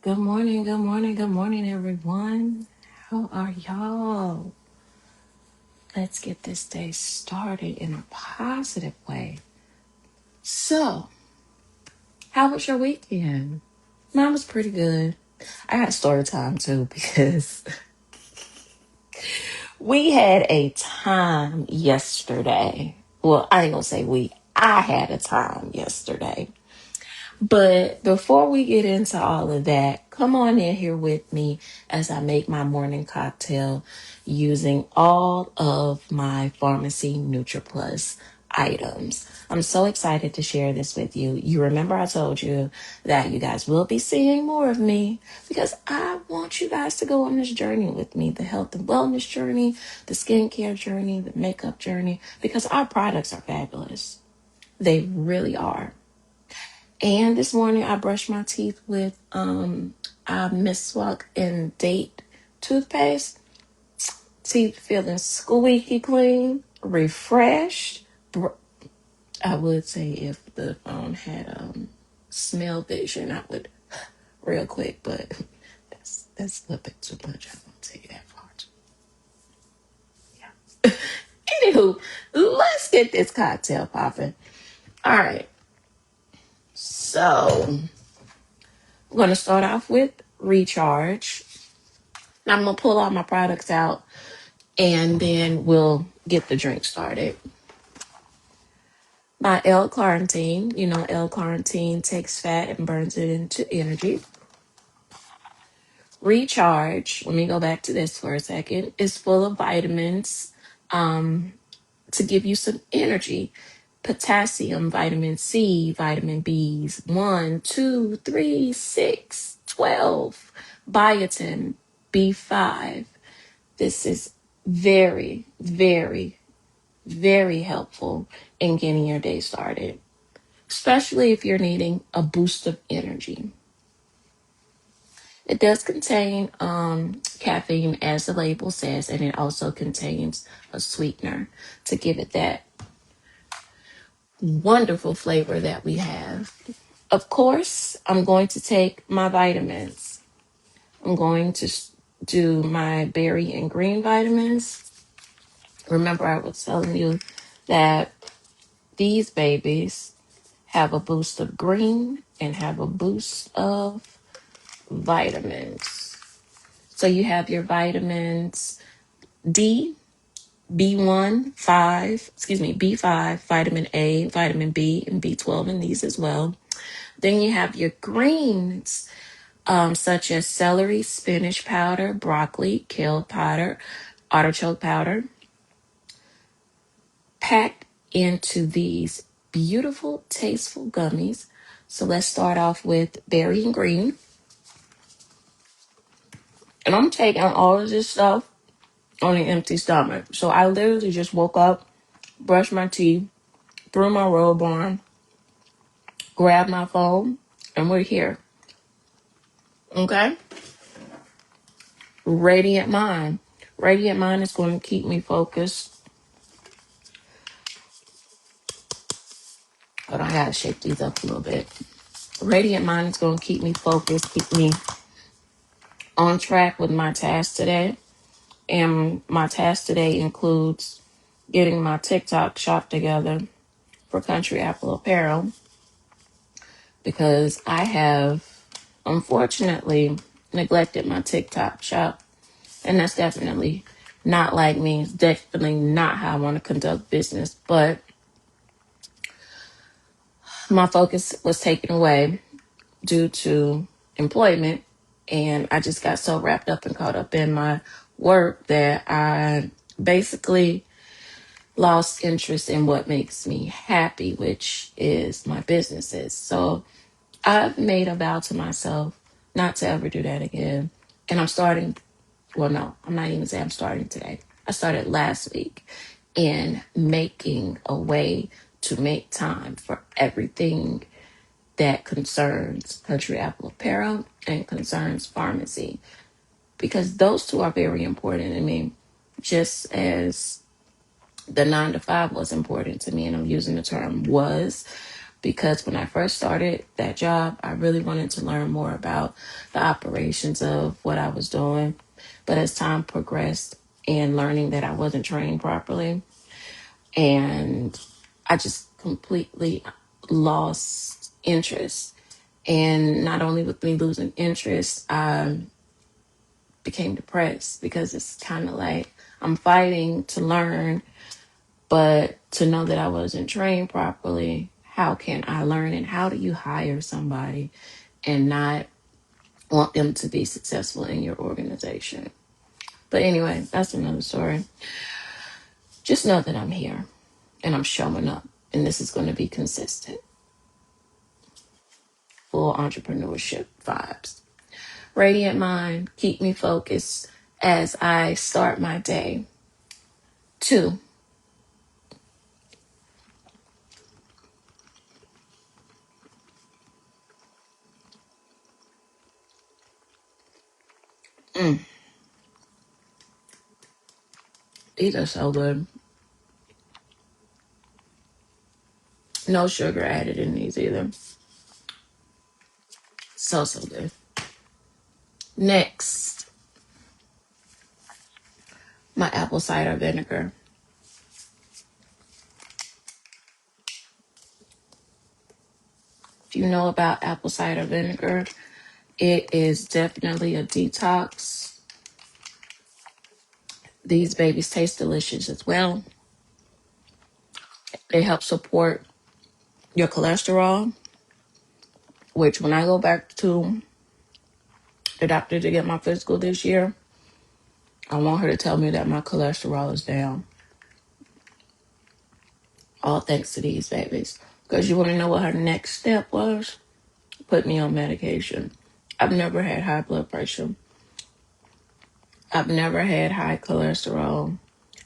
Good morning, good morning, good morning, everyone. How are y'all? Let's get this day started in a positive way. So, how was your weekend? Mine was pretty good. I got story time too because we had a time yesterday. Well, I ain't gonna say we, I had a time yesterday. But before we get into all of that, come on in here with me as I make my morning cocktail using all of my Pharmacy NutriPlus items. I'm so excited to share this with you. You remember I told you that you guys will be seeing more of me because I want you guys to go on this journey with me, the health and wellness journey, the skincare journey, the makeup journey, because our products are fabulous. They really are. And this morning I brushed my teeth with Miswak and Date toothpaste. Teeth feeling squeaky clean, refreshed. I would say if the phone had smell vision, I would real quick, but that's a little bit too much. I won't tell you that part. Yeah. Anywho, let's get this cocktail popping. All right. So I'm gonna start off with Recharge. Now I'm gonna pull all my products out and then we'll get the drink started. My L-carnitine, L-carnitine takes fat and burns it into energy. Recharge, let me go back to this for a second, is full of vitamins to give you some energy. Potassium, vitamin C, vitamin B's, 1, 2, 3, 6, 12. Biotin, B5. This is very, very, very helpful in getting your day started, especially if you're needing a boost of energy. It does contain caffeine, as the label says, and it also contains a sweetener to give it that wonderful flavor that we have. Of course, I'm going to take my vitamins. I'm going to do my berry and green vitamins. Remember, I was telling you that these babies have a boost of green and have a boost of vitamins. So you have your vitamins D, B1, 5, excuse me, B5, vitamin A, vitamin B, and B12 in these as well. Then you have your greens, such as celery, spinach powder, broccoli, kale powder, artichoke powder, packed into these beautiful, tasteful gummies. So let's start off with berry and green. And I'm taking all of this stuff on an empty stomach. So I literally just woke up, brushed my teeth, threw my robe on, grabbed my phone, and we're here. Okay? Radiant Mind. Radiant Mind is going to keep me focused. But I gotta shake these up a little bit. Radiant Mind is going to keep me focused, keep me on track with my task today. And my task today includes getting my TikTok shop together for Country Apple Apparel because I have unfortunately neglected my TikTok shop. And that's definitely not like me. It's definitely not how I want to conduct business. But my focus was taken away due to employment. And I just got so wrapped up and caught up in my work that I basically lost interest in what makes me happy, which is my businesses. So I've made a vow to myself not to ever do that again. And I'm starting, well, no, I'm not even saying I'm starting today. I started last week in making a way to make time for everything that concerns Country Apple Apparel and concerns pharmacy, because those two are very important to me, just as the 9 to 5 was important to me. And I'm using the term was because when I first started that job, I really wanted to learn more about the operations of what I was doing. But as time progressed and learning that I wasn't trained properly, and I just completely lost interest. And not only with me losing interest, I became depressed because it's kind of like I'm fighting to learn, but to know that I wasn't trained properly, how can I learn? And how do you hire somebody and not want them to be successful in your organization? But anyway, that's another story. Just know that I'm here and I'm showing up, and this is going to be consistent. Full entrepreneurship vibes. Radiant mind, keep me focused as I start my day. 2, these are so good. No sugar added in these either. So, so good. Next, my apple cider vinegar. If you know about apple cider vinegar, it is definitely a detox. These babies taste delicious as well. They help support your cholesterol, which when I go back to the doctor to get my physical this year, I want her to tell me that my cholesterol is down. All thanks to these babies. Because you want to know what her next step was? Put me on medication. I've never had high blood pressure. I've never had high cholesterol.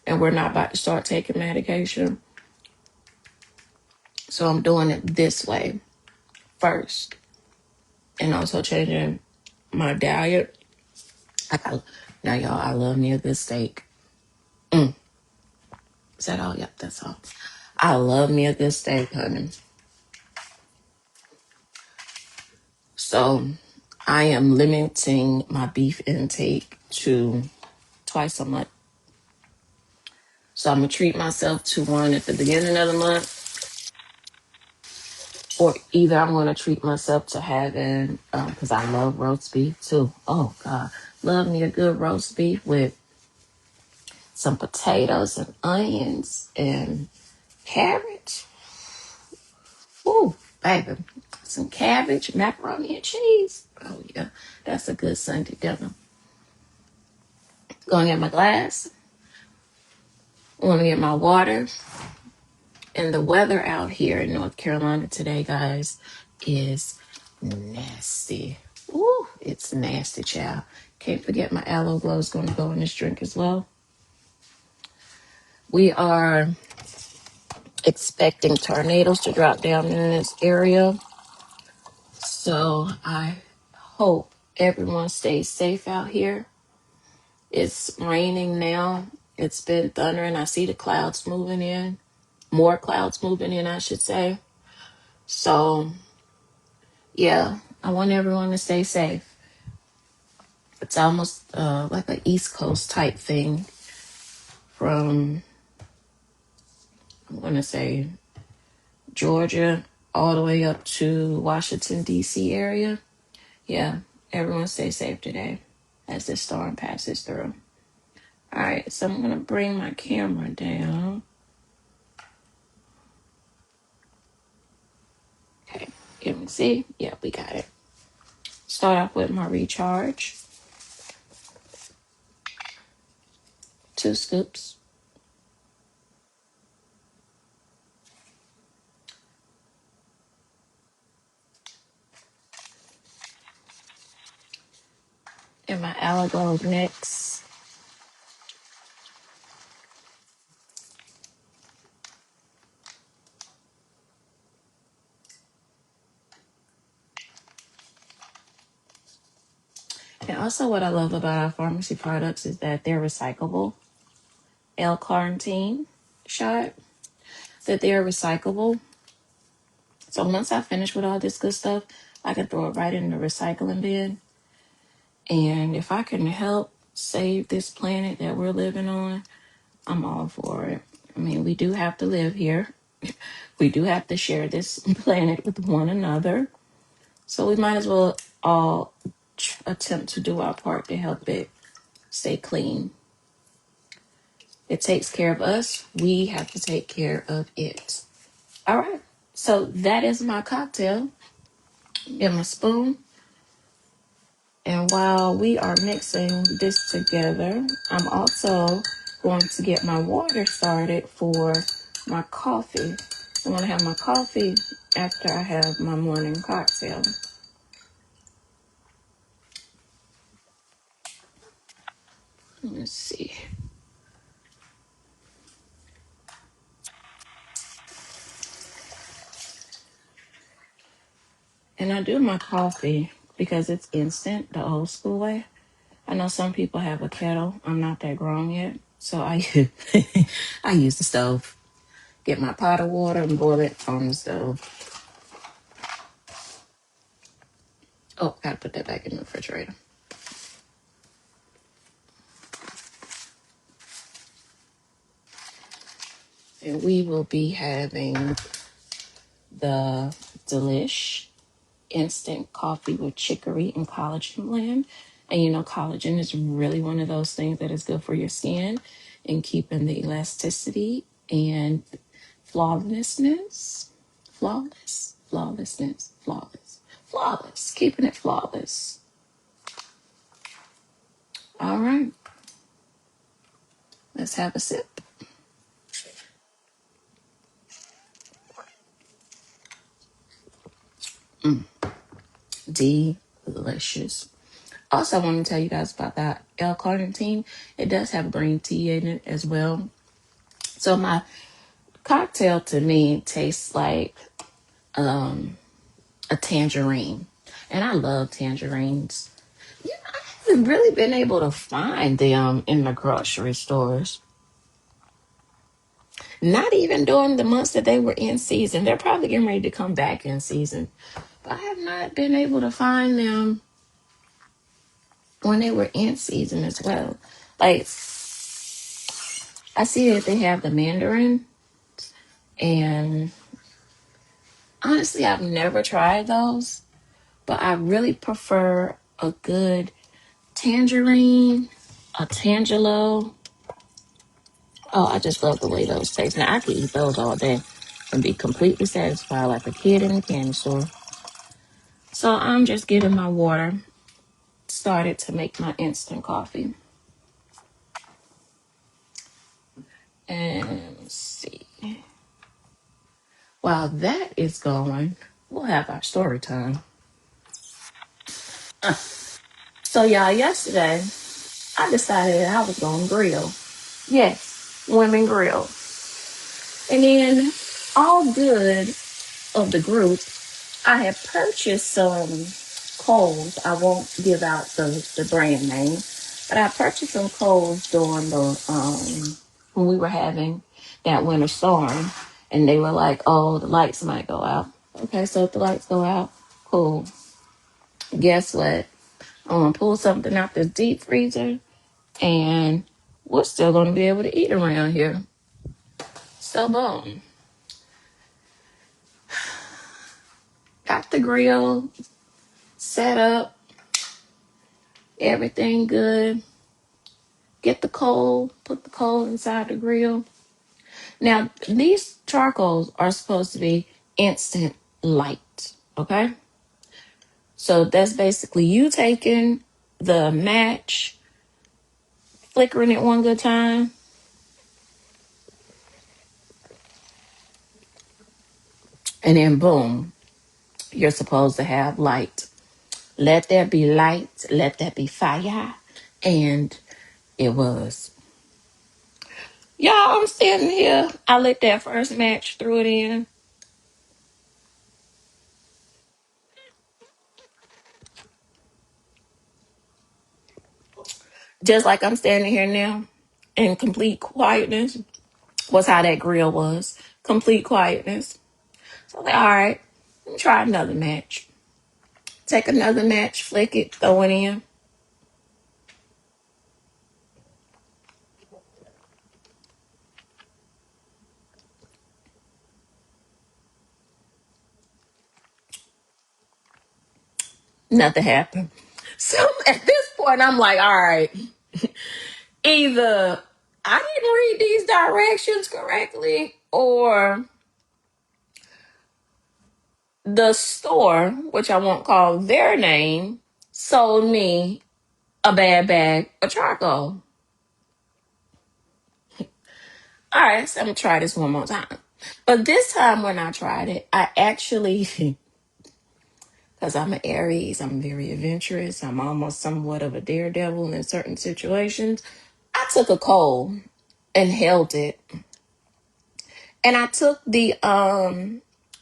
And we're not about to start taking medication. So I'm doing it this way first. And also changing my diet. Now, y'all, I love me a good steak. Is that all? Yep, that's all. I love me a good steak, honey. So I am limiting my beef intake to twice a month. So I'm going to treat myself to one at the beginning of the month, or either I'm going to treat myself to having, because I love roast beef too. Oh, God. Love me a good roast beef with some potatoes and onions and carrots. Ooh, baby. Some cabbage, macaroni and cheese. Oh, yeah. That's a good Sunday dinner. Going to get my glass. I'm going to get my water. And the weather out here in North Carolina today, guys, is nasty. Ooh, it's nasty, child. Can't forget my aloe glow is going to go in this drink as well. We are expecting tornadoes to drop down in this area. So I hope everyone stays safe out here. It's raining now. It's been thundering. I see the clouds moving in. More clouds moving in, I should say. So, yeah, I want everyone to stay safe. It's almost like an East Coast type thing from, I'm going to say, Georgia all the way up to Washington, D.C. area. Yeah, everyone stay safe today as this storm passes through. All right, so I'm going to bring my camera down. Okay, can we see? Yeah, we got it. Start off with my recharge. 2 scoops. And my aloe glow next. And also what I love about our pharmacy products is that they're recyclable. L-carnitine shot, that they're recyclable. So once I finish with all this good stuff, I can throw it right in the recycling bin. And if I can help save this planet that we're living on, I'm all for it. I mean, we do have to live here. We do have to share this planet with one another. So we might as well all attempt to do our part to help it stay clean. It takes care of us. We have to take care of it. All right. So that is my cocktail. Get my spoon. And while we are mixing this together, I'm also going to get my water started for my coffee. I want to have my coffee after I have my morning cocktail. Let's see. And I do my coffee because it's instant, the old school way. I know some people have a kettle. I'm not that grown yet. So I I use the stove. Get my pot of water and boil it on the stove. Oh, gotta put that back in the refrigerator. And we will be having the Delish instant coffee with chicory and collagen blend. And you know, collagen is really one of those things that is good for your skin and keeping the elasticity and flawlessness. Flawless. Keeping it flawless. All right. Let's have a sip. Delicious. Also, I want to tell you guys about that L-carnitine. It does have green tea in it as well. So my cocktail to me tastes like a tangerine, and I love tangerines. Yeah, I haven't really been able to find them in the grocery stores. Not even during the months that they were in season. They're probably getting ready to come back in season, but I have not been able to find them when they were in season as well. Like I see that they have the mandarin, and honestly, I've never tried those, but I really prefer a good tangerine, a tangelo. Oh, I just love the way those taste. Now I could eat those all day and be completely satisfied like a kid in a candy store. So I'm just getting my water started to make my instant coffee. And let's see. While that is going, we'll have our story time. So y'all, yesterday I decided I was gonna grill. Yes, women grill. And then all good of the group, I had purchased some coals. I won't give out the brand name, but I purchased some coals during the when we were having that winter storm, and they were like, "Oh, the lights might go out." Okay, so if the lights go out, cool. Guess what? I'm gonna pull something out the deep freezer, and we're still gonna be able to eat around here. So boom, got the grill set up, everything good. Get the coal, put the coal inside the grill. Now, these charcoals are supposed to be instant light, okay? So that's basically you taking the match, flickering it one good time, and then boom, you're supposed to have light. Let there be light, let there be fire. And it was. Y'all, I'm standing here. I lit that first match, threw it in. Just like I'm standing here now in complete quietness was how that grill was. Complete quietness. So I was like, all right. Try another match. Take another match, flick it, throw it in. Nothing happened. So at this point, I'm like, all right, either I didn't read these directions correctly, or the store, which I won't call their name, sold me a bad bag of charcoal. All right, so I'm gonna try this one more time. But this time when I tried it, I actually, because I'm an Aries, I'm very adventurous, I'm almost somewhat of a daredevil in certain situations. I took a coal and held it. And I took the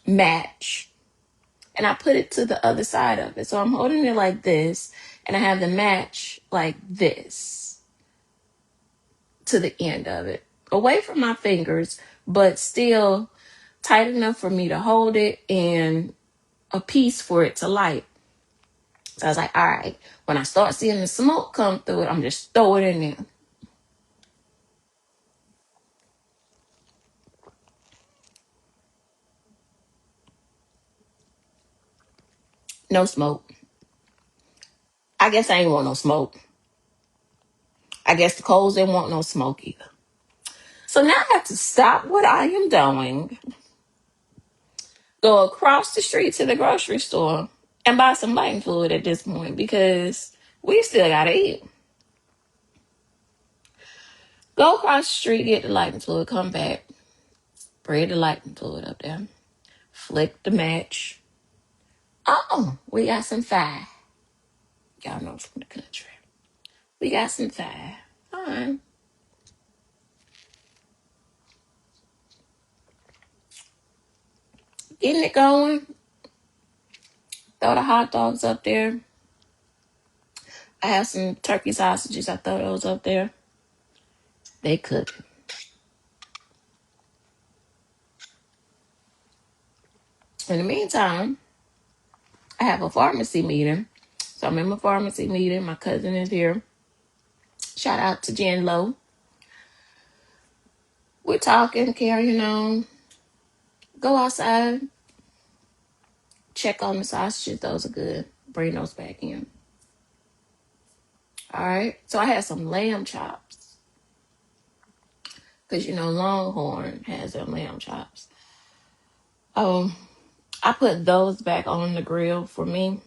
match and I put it to the other side of it. So I'm holding it like this, and I have the match like this to the end of it, away from my fingers, but still tight enough for me to hold it and a piece for it to light. So I was like, all right, when I start seeing the smoke come through it, I'm just throw it in there. No smoke. I guess I ain't want no smoke. I guess the coals didn't want no smoke either. So now I have to stop what I am doing, go across the street to the grocery store, and buy some lighting fluid at this point because we still gotta eat. Go across the street, get the lighting fluid, come back, spread the lighting fluid up there, flick the match. Oh, we got some fire. Y'all know from the country. We got some fire. All right. Getting it going. Throw the hot dogs up there. I have some turkey sausages. I throw those up there. They cook. In the meantime, I have a pharmacy meeting. So I'm in my pharmacy meeting. My cousin is here. Shout out to Jen Lowe. We're talking, carrying on. Go outside. Check on the sausages. Those are good. Bring those back in. All right. So I had some lamb chops. Because, Longhorn has their lamb chops. Um, I put those back on the grill for me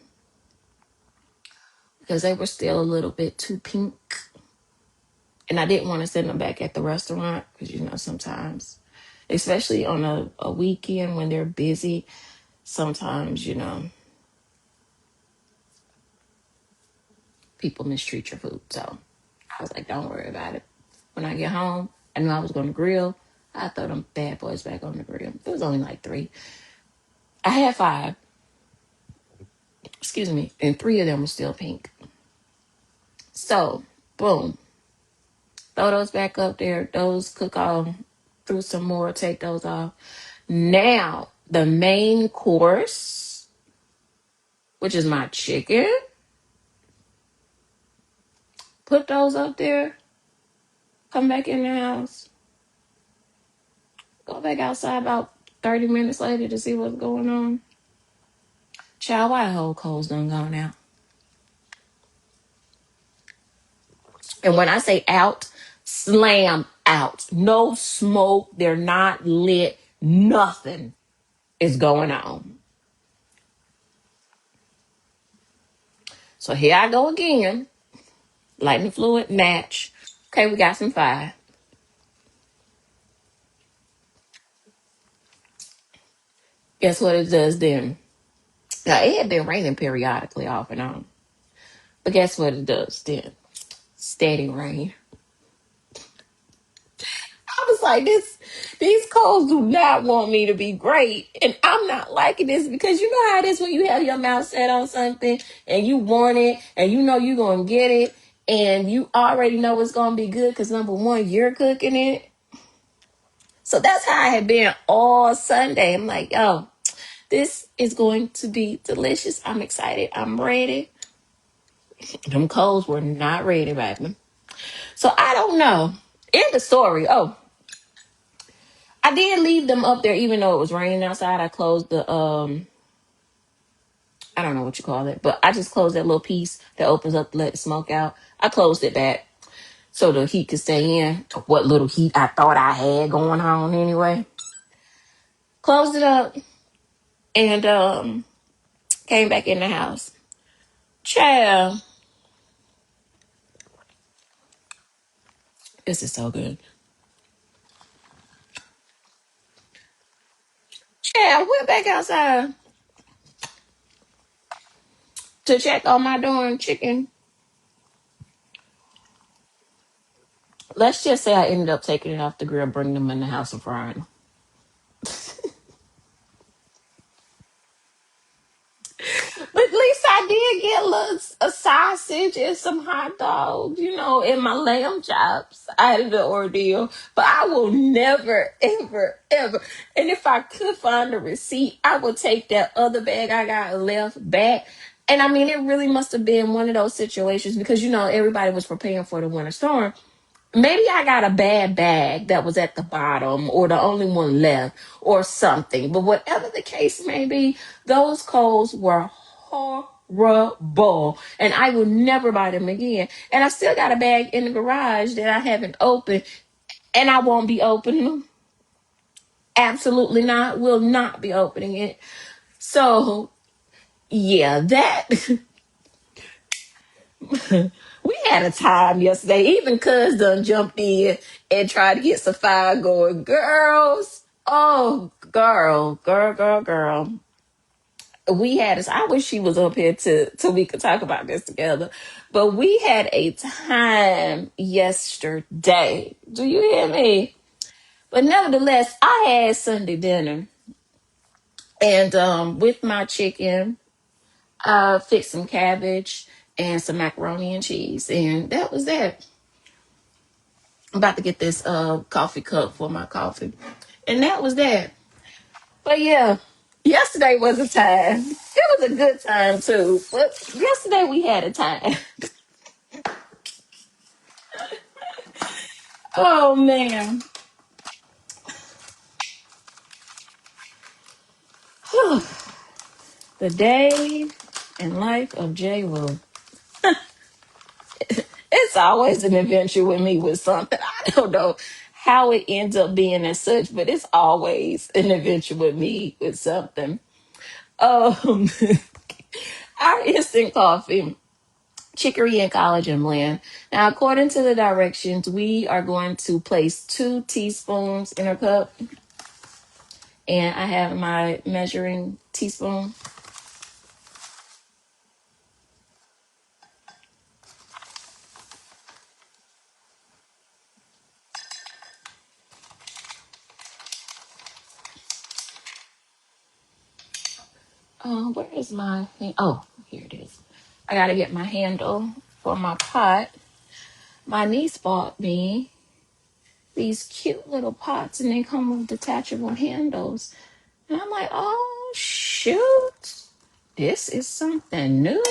because they were still a little bit too pink. And I didn't want to send them back at the restaurant because, sometimes, especially on a weekend when they're busy, sometimes, people mistreat your food. So I was like, don't worry about it. When I get home, I knew I was going to grill. I throw them bad boys back on the grill. It was only like 3. I had 5, excuse me, and 3 of them were still pink. So, boom. Throw those back up there. Those cook on through some more. Take those off. Now, the main course, which is my chicken. Put those up there. Come back in the house. Go back outside about 30 minutes later to see what's going on. Child, why the whole coals done gone out? And when I say out, slam out. No smoke. They're not lit. Nothing is going on. So here I go again. Lightning fluid match. Okay, we got some fire. Guess what it does then? Now, it had been raining periodically off and on. But guess what it does then? Steady rain. I was like, these calls do not want me to be great. And I'm not liking this because you know how it is when you have your mouth set on something and you want it and you know you're going to get it and you already know it's going to be good because number one, you're cooking it. So that's how I had been all Sunday. I'm like, yo, This is going to be delicious. I'm excited. I'm ready. Them coals were not ready, baby. So I don't know. In the story, oh, I did leave them up there even though it was raining outside. I closed the I don't know what you call it, but I just closed that little piece that opens up to let the smoke out. I closed it back so the heat could stay in. What little heat I thought I had going on anyway. Closed it up and came back in the house. Child, this is so good. Child, went back outside to check on my darn chicken. Let's just say I ended up taking it off the grill, bringing them in the house and frying. But at least I did get a sausage and some hot dogs, and my lamb chops out of the ordeal. But I will never, ever, ever. And if I could find a receipt, I would take that other bag I got left back. And I mean, it really must have been one of those situations because, everybody was preparing for the winter storm. Maybe I got a bad bag that was at the bottom or the only one left or something. But whatever the case may be, those coals were horrible. And I will never buy them again. And I still got a bag in the garage that I haven't opened and I won't be opening them. Absolutely not. Will not be opening it. So, yeah, that. We had a time yesterday. Even Cuz done jumped in and tried to get some fire going. Girls, oh, girl. We had this. I wish she was up here to we could talk about this together. But we had a time yesterday. Do you hear me? But nevertheless, I had Sunday dinner. And with my chicken, I fixed some cabbage and some macaroni and cheese. And that was that. I'm about to get this coffee cup for my coffee. And that was that. But yeah, yesterday was a time. It was a good time too. But yesterday we had a time. Oh man. The day and life of J. Will. It's always an adventure with me with something. I don't know how it ends up being as such, but it's always an adventure with me with something. Um, our instant coffee, chicory and collagen blend. Now, according to the directions, we are going to place 2 teaspoons in a cup. And I have my measuring teaspoon. Where is my oh, here it is. I gotta get my handle for my pot. My niece bought me these cute little pots and they come with detachable handles. And I'm like, oh shoot. This is something new.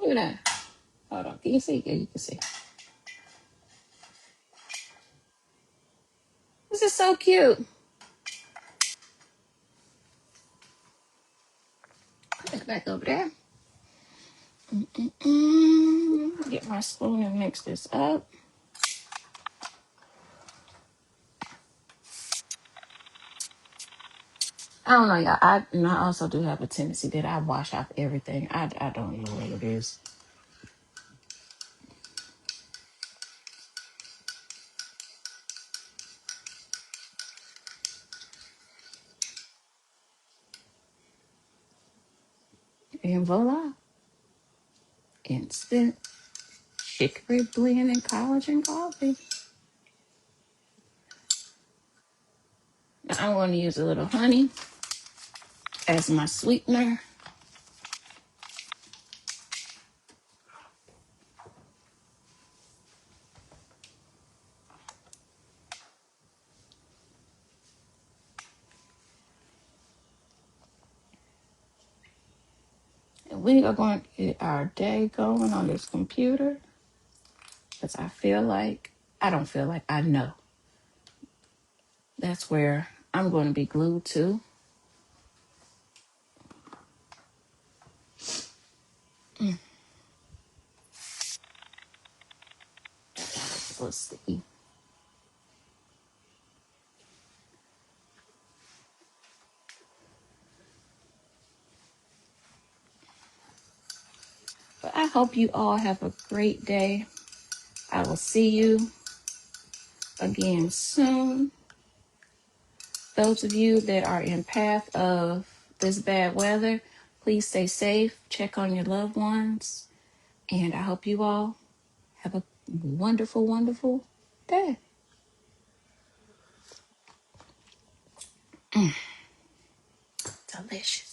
Look at that. Hold on. Can you see? Yeah, you can see. This is so cute. Put it back over there. Get my spoon and mix this up. I don't know, y'all. I also do have a tendency that I wash off everything. I don't know what it is. And voila. Instant chicory blend and collagen coffee. Now I'm going to use a little honey as my sweetener. we are going to get our day going on this computer because I don't feel like, I know. That's where I'm going to be glued to. Let's see. But I hope you all have a great day. I will see you again soon. Those of you that are in path of this bad weather, please stay safe. Check on your loved ones. And I hope you all have a wonderful, wonderful day. Delicious.